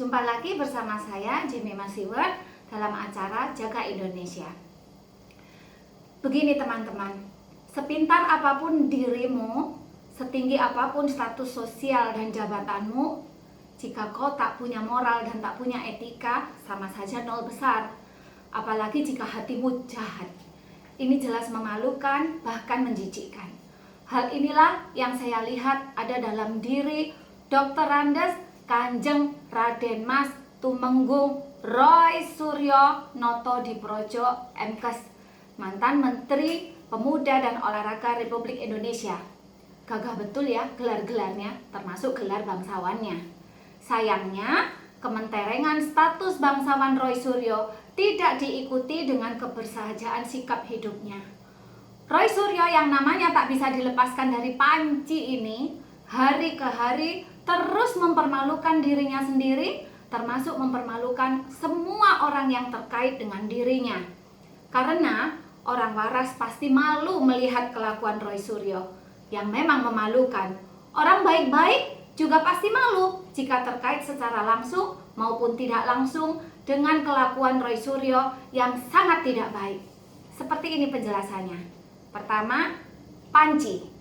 Jumpa lagi bersama saya Jemima Siwert dalam acara Jaga Indonesia. Begini teman-teman, sepintar apapun dirimu, setinggi apapun status sosial dan jabatanmu, jika kau tak punya moral dan tak punya etika, sama saja nol besar. Apalagi jika hatimu jahat. Ini jelas memalukan, bahkan menjijikkan. Hal inilah yang saya lihat ada dalam diri Dr. Andes Kanjeng Raden Mas Tumenggung Roy Suryo Notodiprojo MKes, mantan Menteri Pemuda dan Olahraga Republik Indonesia. Gagah betul ya gelar-gelarnya, termasuk gelar bangsawannya. Sayangnya, kementerengan status bangsawan Roy Suryo tidak diikuti dengan kebersahajaan sikap hidupnya. Roy Suryo yang namanya tak bisa dilepaskan dari panci ini, hari ke hari terus mempermalukan dirinya sendiri, termasuk mempermalukan semua orang yang terkait dengan dirinya. Karena orang waras pasti malu melihat kelakuan Roy Suryo yang memang memalukan. Orang baik-baik juga pasti malu jika terkait secara langsung maupun tidak langsung dengan kelakuan Roy Suryo yang sangat tidak baik. Seperti ini penjelasannya. Pertama, panci.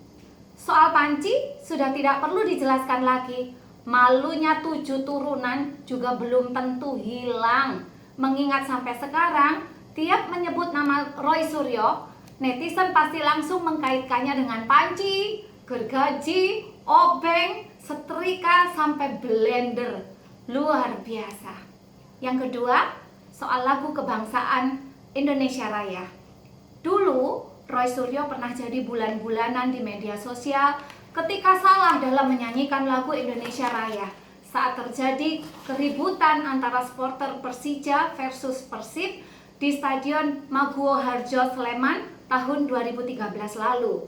Soal panci sudah tidak perlu dijelaskan lagi. Malunya 7 turunan juga belum tentu hilang. Mengingat sampai sekarang, tiap menyebut nama Roy Suryo, netizen pasti langsung mengkaitkannya dengan panci, gergaji, obeng, setrika, sampai blender. Luar biasa. Yang kedua, soal lagu kebangsaan Indonesia Raya. Dulu, Roy Suryo pernah jadi bulan-bulanan di media sosial ketika salah dalam menyanyikan lagu Indonesia Raya saat terjadi keributan antara supporter Persija versus Persib di Stadion Maguwo Harjo Sleman tahun 2013 lalu.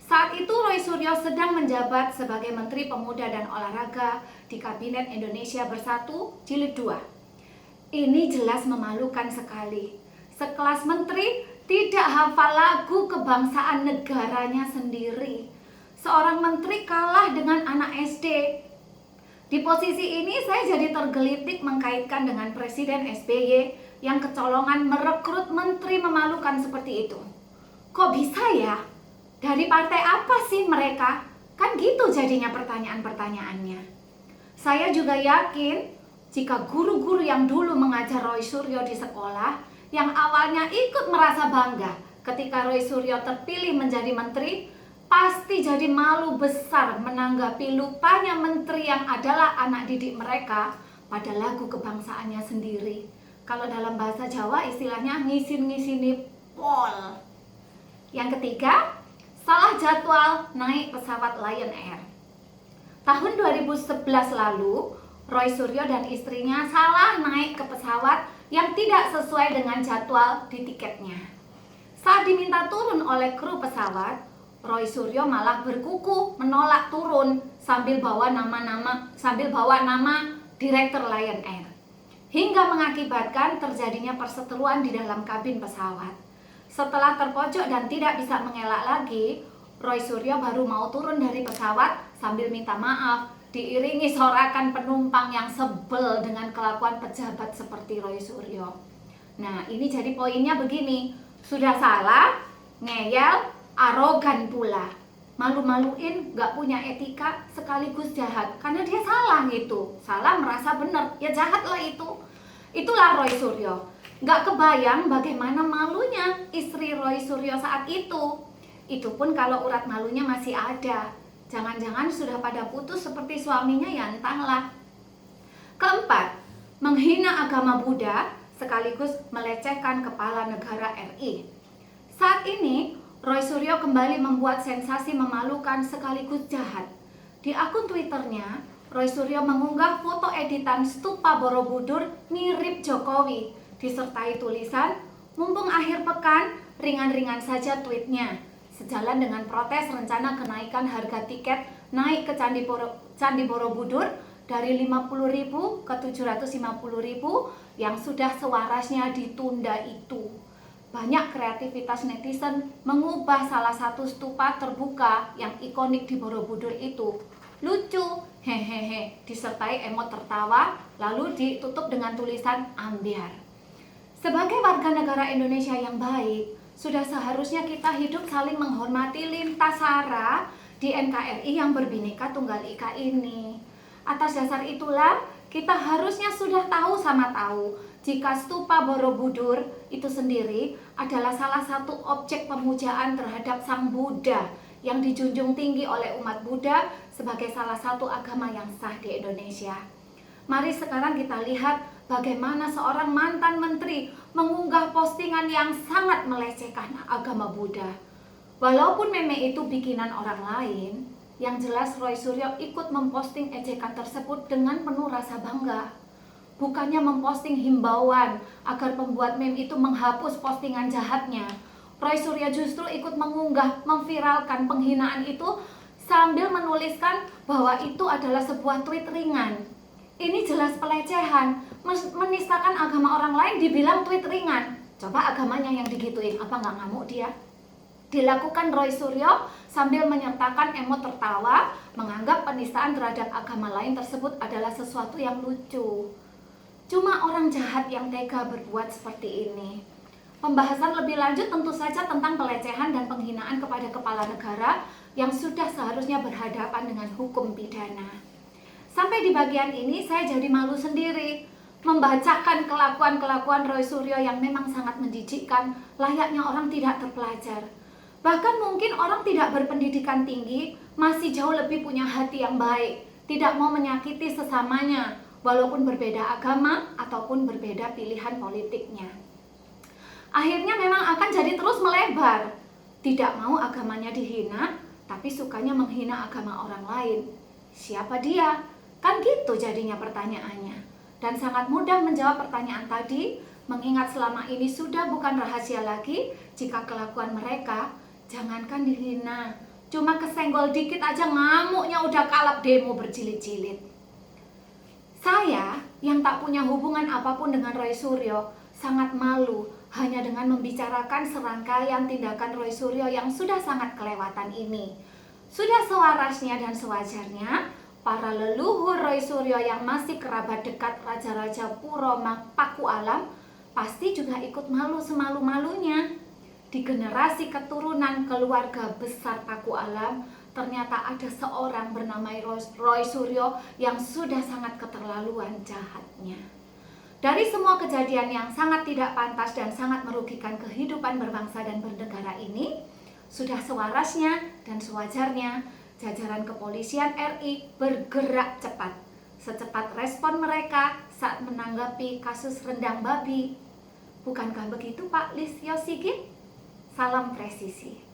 Saat itu Roy Suryo sedang menjabat sebagai Menteri Pemuda dan Olahraga di Kabinet Indonesia Bersatu Jilid 2. Ini jelas memalukan sekali. Sekelas menteri tidak hafal lagu kebangsaan negaranya sendiri. Seorang menteri kalah dengan anak SD. Di posisi ini saya jadi tergelitik mengkaitkan dengan Presiden SBY yang kecolongan merekrut menteri memalukan seperti itu. Kok bisa ya? Dari partai apa sih mereka? Kan gitu jadinya pertanyaan-pertanyaannya. Saya juga yakin jika guru-guru yang dulu mengajar Roy Suryo di sekolah yang awalnya ikut merasa bangga ketika Roy Suryo terpilih menjadi menteri, pasti jadi malu besar menanggapi lupanya menteri yang adalah anak didik mereka pada lagu kebangsaannya sendiri. Kalau dalam bahasa Jawa istilahnya ngisin-ngisini pol. Yang ketiga, salah jadwal naik pesawat Lion Air. Tahun 2011 lalu, Roy Suryo dan istrinya salah naik ke pesawat yang tidak sesuai dengan jadwal di tiketnya. Saat diminta turun oleh kru pesawat, Roy Suryo malah berkuku menolak turun sambil bawa nama Direktur Lion Air. Hingga mengakibatkan terjadinya perseteruan di dalam kabin pesawat. Setelah terpojok dan tidak bisa mengelak lagi, Roy Suryo baru mau turun dari pesawat sambil minta maaf, diiringi sorakan penumpang yang sebel dengan kelakuan pejabat seperti Roy Suryo. Nah, ini jadi poinnya begini, sudah salah, ngeyel, arogan pula, malu-maluin, gak punya etika, sekaligus jahat. Karena dia salah gitu, salah merasa benar, ya jahat lah itu. Itulah Roy Suryo. Gak kebayang bagaimana malunya istri Roy Suryo saat itu. Itu pun kalau urat malunya masih ada. Jangan-jangan sudah pada putus seperti suaminya, ya entahlah. Keempat, menghina agama Buddha sekaligus melecehkan kepala negara RI. Saat ini, Roy Suryo kembali membuat sensasi memalukan sekaligus jahat. Di akun Twitternya, Roy Suryo mengunggah foto editan stupa Borobudur mirip Jokowi, disertai tulisan, mumpung akhir pekan, ringan-ringan saja tweetnya. Sejalan dengan protes rencana kenaikan harga tiket naik ke Candi Borobudur dari 50.000 ke 750.000 yang sudah sewarasnya ditunda itu. Banyak kreativitas netizen mengubah salah satu stupa terbuka yang ikonik di Borobudur itu lucu, hehehe, disertai emot tertawa, lalu ditutup dengan tulisan ambiar. Sebagai warga negara Indonesia yang baik, sudah seharusnya kita hidup saling menghormati lintas sara di NKRI yang berbineka tunggal ika ini. Atas dasar itulah, kita harusnya sudah tahu sama tahu jika stupa Borobudur itu sendiri adalah salah satu objek pemujaan terhadap Sang Buddha yang dijunjung tinggi oleh umat Buddha sebagai salah satu agama yang sah di Indonesia. Mari sekarang kita lihat bagaimana seorang mantan menteri mengunggah postingan yang sangat melecehkan agama Buddha. Walaupun meme itu bikinan orang lain, yang jelas Roy Suryo ikut memposting ejekan tersebut dengan penuh rasa bangga. Bukannya memposting himbauan agar pembuat meme itu menghapus postingan jahatnya, Roy Suryo justru ikut mengunggah, memviralkan penghinaan itu sambil menuliskan bahwa itu adalah sebuah tweet ringan. Ini jelas pelecehan, menistakan agama orang lain dibilang tweet ringan. Coba agamanya yang digituin, apa nggak ngamuk dia? Dilakukan Roy Suryo sambil menyertakan emot tertawa, menganggap penistaan terhadap agama lain tersebut adalah sesuatu yang lucu. Cuma orang jahat yang tega berbuat seperti ini. Pembahasan lebih lanjut tentu saja tentang pelecehan dan penghinaan kepada kepala negara yang sudah seharusnya berhadapan dengan hukum pidana. Sampai di bagian ini saya jadi malu sendiri membacakan kelakuan-kelakuan Roy Suryo yang memang sangat menjijikkan, layaknya orang tidak terpelajar. Bahkan mungkin orang tidak berpendidikan tinggi masih jauh lebih punya hati yang baik, tidak mau menyakiti sesamanya walaupun berbeda agama ataupun berbeda pilihan politiknya. Akhirnya memang akan jadi terus melebar. Tidak mau agamanya dihina, tapi sukanya menghina agama orang lain. Siapa dia? Kan gitu jadinya pertanyaannya. Dan sangat mudah menjawab pertanyaan tadi, mengingat selama ini sudah bukan rahasia lagi jika kelakuan mereka, jangankan dihina, cuma kesenggol dikit aja ngamuknya udah kalap demo berjilid-jilid. Saya yang tak punya hubungan apapun dengan Roy Suryo sangat malu hanya dengan membicarakan serangkaian tindakan Roy Suryo yang sudah sangat kelewatan ini. Sudah sewarasnya dan sewajarnya para leluhur Roy Suryo yang masih kerabat dekat Raja-Raja Puro Paku Alam pasti juga ikut malu semalu-malunya. Di generasi keturunan keluarga besar Paku Alam ternyata ada seorang bernama Roy Suryo yang sudah sangat keterlaluan jahatnya. Dari semua kejadian yang sangat tidak pantas dan sangat merugikan kehidupan berbangsa dan bernegara ini, sudah sewarasnya dan sewajarnya jajaran kepolisian RI bergerak cepat, secepat respon mereka saat menanggapi kasus rendang babi. Bukankah begitu Pak Listio Sigit? Salam presisi.